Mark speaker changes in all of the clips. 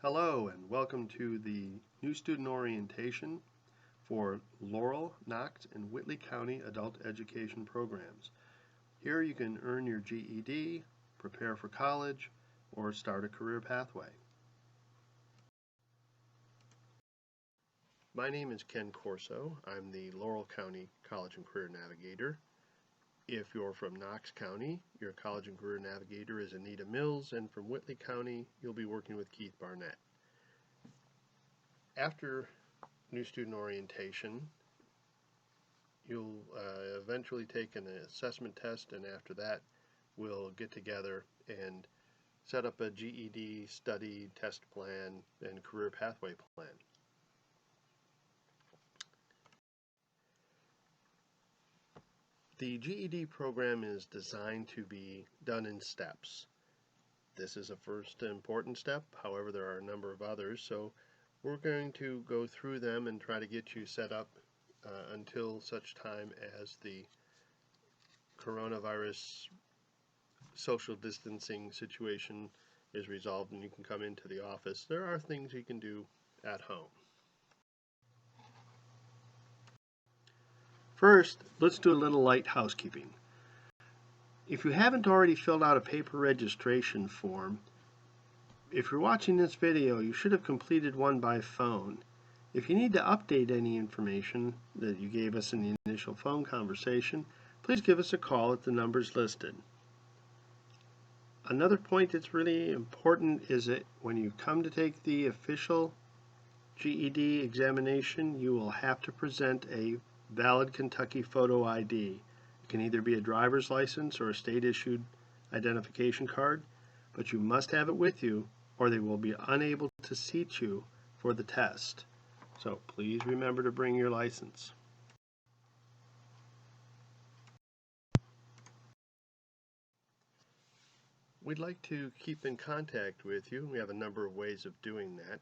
Speaker 1: Hello and welcome to the new student orientation for Laurel, Knox, and Whitley County adult education programs. Here you can earn your GED, prepare for college, or start a career pathway. My name is Ken Corso. I'm the Laurel County College and Career Navigator. If you're from Knox County, your College and Career Navigator is Anita Mills, and from Whitley County, you'll be working with Keith Barnett. After new student orientation, you'll eventually take an assessment test, and after that, we'll get together and set up a GED study test plan and career pathway plan. The GED program is designed to be done in steps. This is a first important step, however there are a number of others, so we're going to go through them and try to get you set up until such time as the coronavirus social distancing situation is resolved and you can come into the office. There are things you can do at home. First, let's do a little light housekeeping. If you haven't already filled out a paper registration form, if you're watching this video, you should have completed one by phone. If you need to update any information that you gave us in the initial phone conversation, please give us a call at the numbers listed. Another point that's really important is that when you come to take the official GED examination, you will have to present a valid Kentucky photo ID. It can either be a driver's license or a state-issued identification card, but you must have it with you or they will be unable to seat you for the test. So please remember to bring your license. We'd like to keep in contact with you. We have a number of ways of doing that.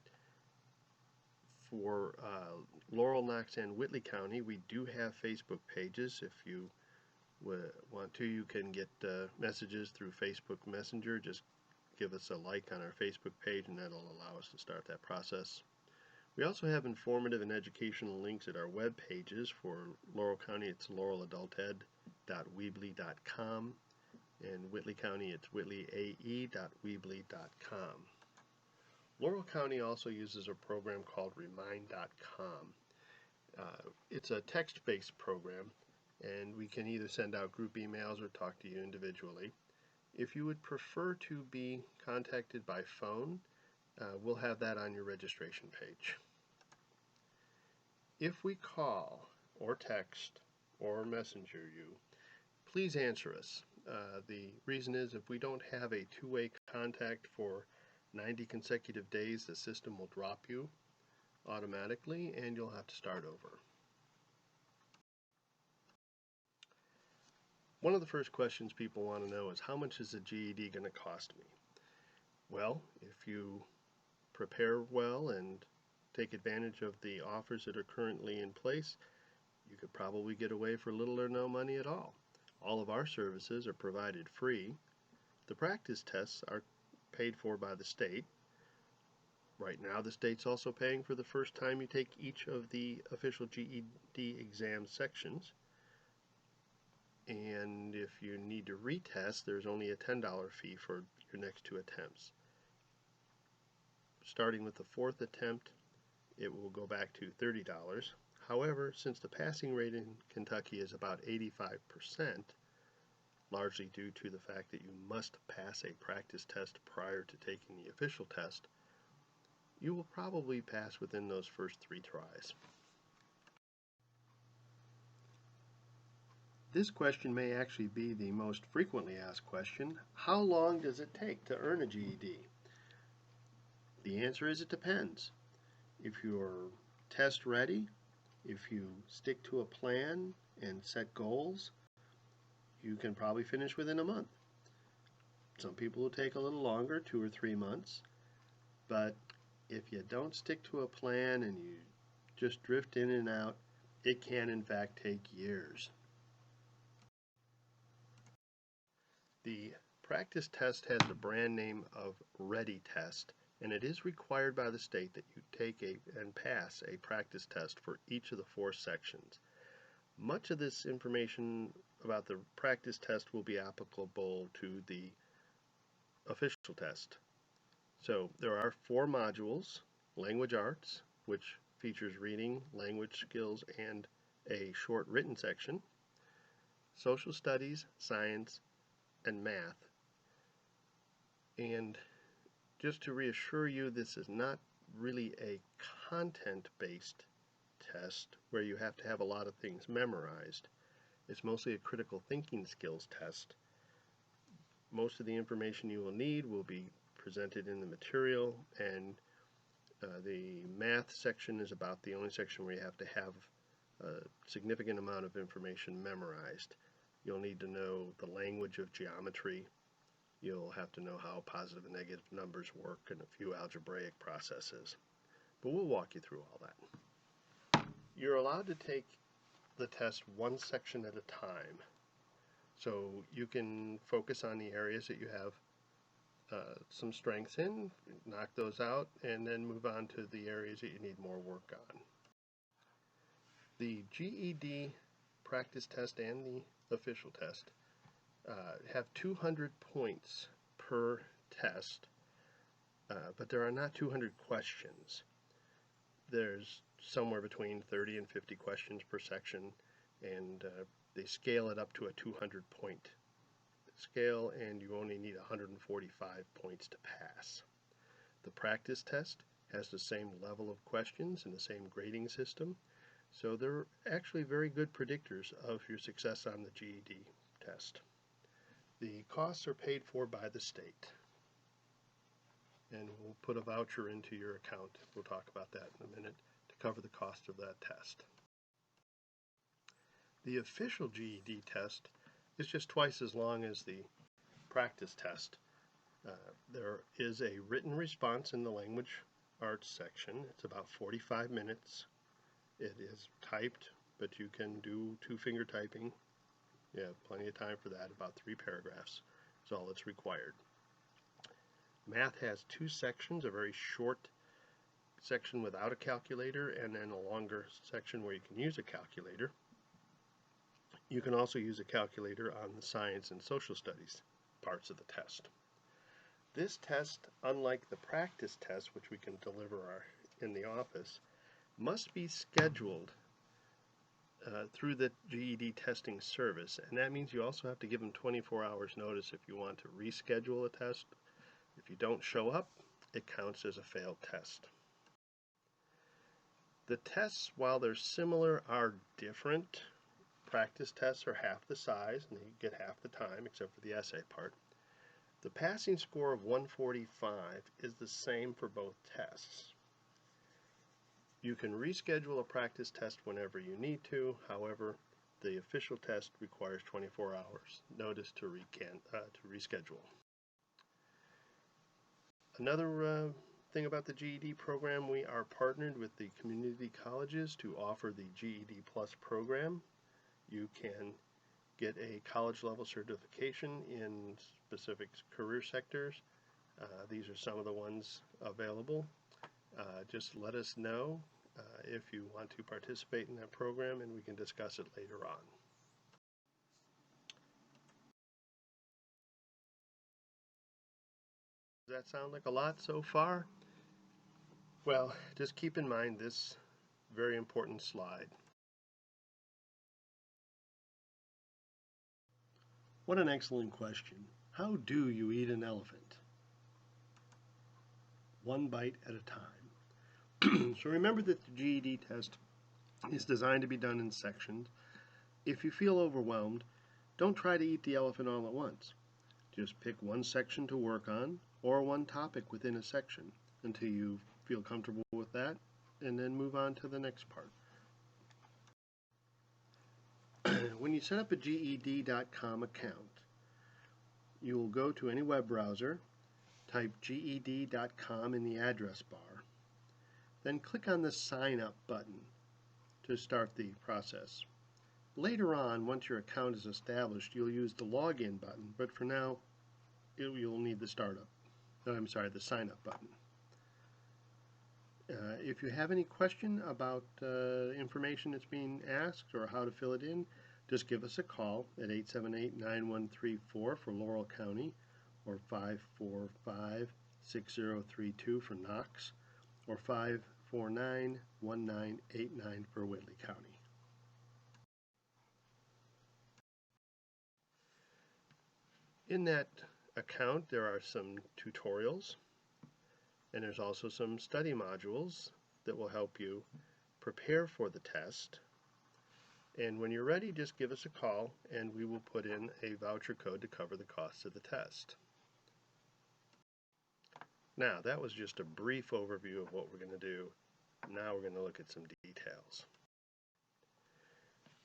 Speaker 1: For Laurel, Knox, and Whitley County, we do have Facebook pages. If you want to, you can get messages through Facebook Messenger. Just give us a like on our Facebook page and that'll allow us to start that process. We also have informative and educational links at our web pages. For Laurel County, it's laureladulted.weebly.com, and Whitley County, it's whitleyae.weebly.com. Laurel County also uses a program called Remind.com. It's a text-based program, and we can either send out group emails or talk to you individually. If you would prefer to be contacted by phone, we'll have that on your registration page. If we call or text or messenger you, please answer us. The reason is if we don't have a two-way contact for 90 consecutive days, the system will drop you automatically and you'll have to start over. One of the first questions people want to know is, how much is a GED going to cost me? Well, if you prepare well and take advantage of the offers that are currently in place, you could probably get away for little or no money at all. All of our services are provided free. The practice tests are paid for by the state. Right now, the state's also paying for the first time you take each of the official GED exam sections. And if you need to retest, there's only a $10 fee for your next two attempts. Starting with the fourth attempt, it will go back to $30. However, since the passing rate in Kentucky is about 85%, largely due to the fact that you must pass a practice test prior to taking the official test, you will probably pass within those first 3 tries. This question may actually be the most frequently asked question. How long does it take to earn a GED? The answer is it depends. If you're test ready, if you stick to a plan and set goals, you can probably finish within a month. Some people will take a little longer, 2 or 3 months, but if you don't stick to a plan and you just drift in and out, it can in fact take years. The practice test has the brand name of Ready Test, and it is required by the state that you take and pass a practice test for each of the 4 sections. Much of this information about the practice test will be applicable to the official test. So there are 4 modules: language arts, which features reading, language skills, and a short written section; social studies, science, and math. And just to reassure you, this is not really a content-based test where you have to have a lot of things memorized. It's mostly a critical thinking skills test. Most of the information you will need will be presented in the material, and the math section is about the only section where you have to have a significant amount of information memorized. You'll need to know the language of geometry. You'll have to know how positive and negative numbers work and a few algebraic processes. But we'll walk you through all that. You're allowed to take the test 1 section at a time. So you can focus on the areas that you have some strengths in, knock those out, and then move on to the areas that you need more work on. The GED practice test and the official test have 200 points per test, but there are not 200 questions. There's somewhere between 30 and 50 questions per section, and they scale it up to a 200-point scale, and you only need 145 points to pass. The practice test has the same level of questions and the same grading system, so they're actually very good predictors of your success on the GED test. The costs are paid for by the state, and we'll put a voucher into your account. We'll talk about that in a minute to cover the cost of that test. The official GED test is just twice as long as the practice test. There is a written response in the language arts section. It's about 45 minutes. It is typed, but you can do 2-finger typing. You have plenty of time for that. About 3 paragraphs is all that's required. Math has 2 sections, a very short section without a calculator, and then a longer section where you can use a calculator. You can also use a calculator on the science and social studies parts of the test. This test, unlike the practice test, which we can deliver in the office, must be scheduled through the GED testing service, and that means you also have to give them 24 hours notice if you want to reschedule a test. If you don't show up, it counts as a failed test. The tests, while they're similar, are different. Practice tests are half the size, and they get half the time, except for the essay part. The passing score of 145 is the same for both tests. You can reschedule a practice test whenever you need to. However, the official test requires 24 hours notice to reschedule. Another thing about the GED program, we are partnered with the community colleges to offer the GED Plus program. You can get a college level certification in specific career sectors. These are some of the ones available. Just let us know if you want to participate in that program, and we can discuss it later on. Does that sound like a lot so far? Well, just keep in mind this very important slide. What an excellent question. How do you eat an elephant? 1 bite at a time. So remember that the GED test is designed to be done in sections. If you feel overwhelmed, don't try to eat the elephant all at once. Just pick 1 section to work on, or 1 topic within a section, until you feel comfortable with that, and then move on to the next part. When you set up a GED.com account, you will go to any web browser, type GED.com in the address bar, then click on the Sign Up button to start the process. Later on, once your account is established, you'll use the Login button, but for now, you'll need the Sign Up button. If you have any question about information that's being asked or how to fill it in, just give us a call at 878-9134 for Laurel County, or 545-6032 for Knox, or 549-1989 for Whitley County. In that account, there are some tutorials, and there's also some study modules that will help you prepare for the test. And when you're ready, just give us a call and we will put in a voucher code to cover the cost of the test. Now, that was just a brief overview of what we're going to do. Now we're going to look at some details.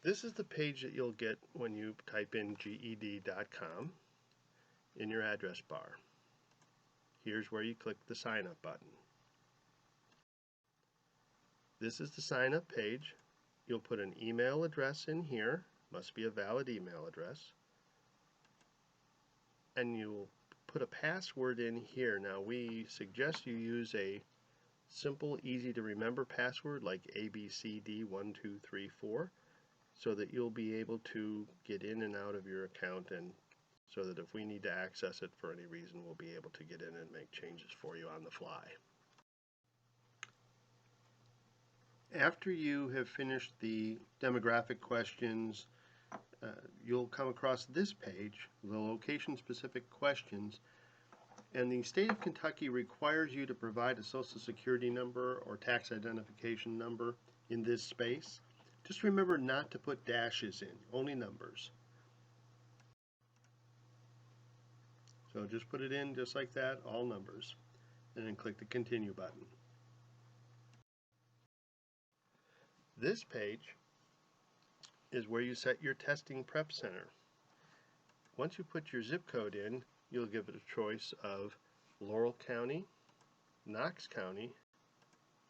Speaker 1: This is the page that you'll get when you type in GED.com in your address bar. Here's where you click the Sign Up button. This is the Sign Up page. You'll put an email address in here, must be a valid email address, and you'll put a password in here. Now, we suggest you use a simple, easy to remember password like ABCD1234, so that you'll be able to get in and out of your account, and so that if we need to access it for any reason, we'll be able to get in and make changes for you on the fly. After you have finished the demographic questions, you'll come across this page, the location-specific questions, and the state of Kentucky requires you to provide a Social Security number or tax identification number in this space. Just remember not to put dashes in, only numbers. So just put it in just like that, all numbers, and then click the Continue button. This page is where you set your testing prep center. Once you put your zip code in, you'll give it a choice of Laurel County, Knox County,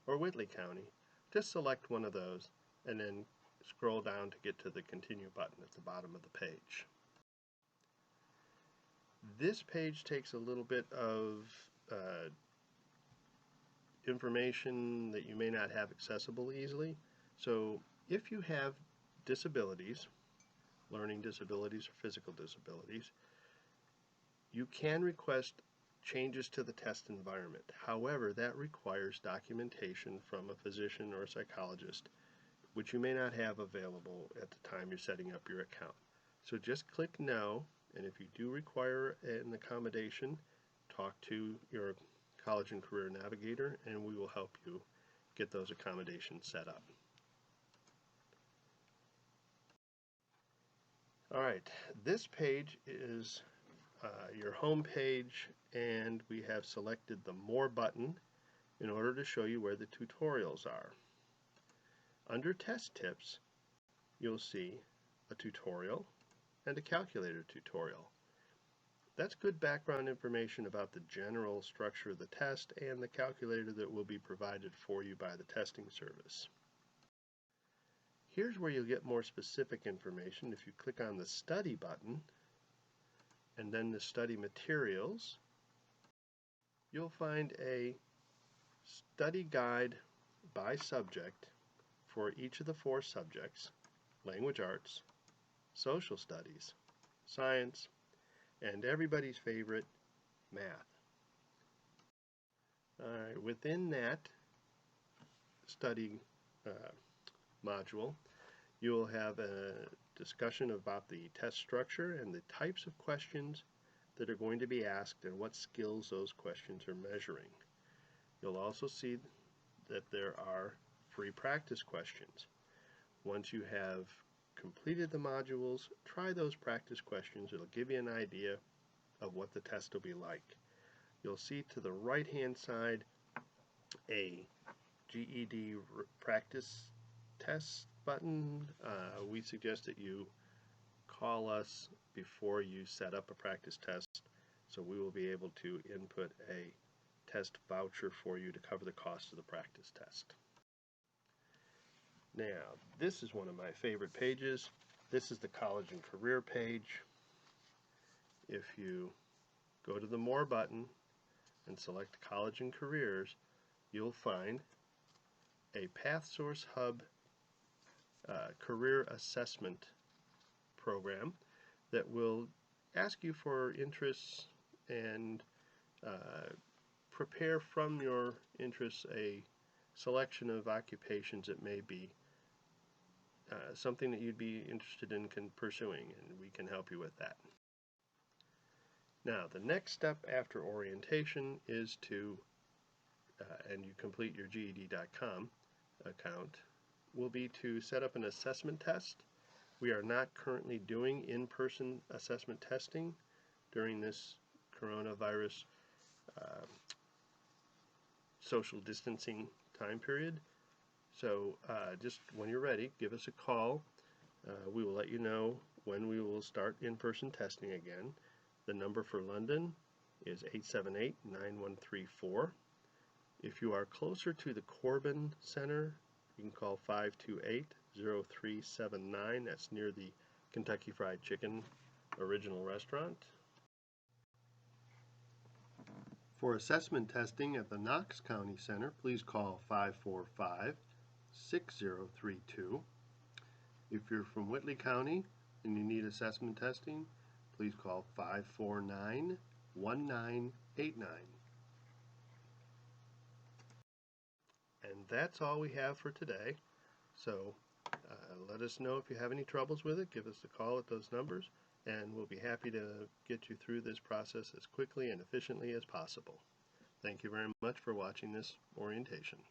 Speaker 1: or Whitley County. Just select one of those and then scroll down to get to the Continue button at the bottom of the page. This page takes a little bit of information that you may not have accessible easily. So if you have disabilities, learning disabilities or physical disabilities, you can request changes to the test environment. However, that requires documentation from a physician or a psychologist, which you may not have available at the time you're setting up your account. So just click No, and if you do require an accommodation, talk to your College and Career Navigator, and we will help you get those accommodations set up. Alright, this page is your home page, and we have selected the More button in order to show you where the tutorials are. Under Test Tips, you'll see a tutorial and a calculator tutorial. That's good background information about the general structure of the test and the calculator that will be provided for you by the testing service. Here's where you'll get more specific information. If you click on the Study button and then the Study Materials, you'll find a study guide by subject for each of the 4 subjects: language arts, social studies, science, and everybody's favorite, math. Alright, within that study module, you will have a discussion about the test structure and the types of questions that are going to be asked and what skills those questions are measuring. You'll also see that there are free practice questions. Once you have completed the modules, try those practice questions. It'll give you an idea of what the test will be like. You'll see to the right-hand side a GED practice test button. We suggest that you call us before you set up a practice test, so we will be able to input a test voucher for you to cover the cost of the practice test. Now, this is one of my favorite pages. This is the College and Career page. If you go to the More button and select College and Careers, you'll find a PathSource Hub career assessment program that will ask you for interests and prepare from your interests a selection of occupations that may be something that you'd be interested in pursuing, and we can help you with that. Now, the next step after orientation is to, and you complete your GED.com account, will be to set up an assessment test. We are not currently doing in-person assessment testing during this coronavirus social distancing time period. So just when you're ready, give us a call. We will let you know when we will start in-person testing again. The number for London is 878-9134. If you are closer to the Corbin Center, you can call 528-0379. That's near the Kentucky Fried Chicken original restaurant. For assessment testing at the Knox County Center, please call 545-6032. If you're from Whitley County and you need assessment testing, please call 549-1989. And that's all we have for today. So let us know if you have any troubles with it. Give us a call at those numbers, and we'll be happy to get you through this process as quickly and efficiently as possible. Thank you very much for watching this orientation.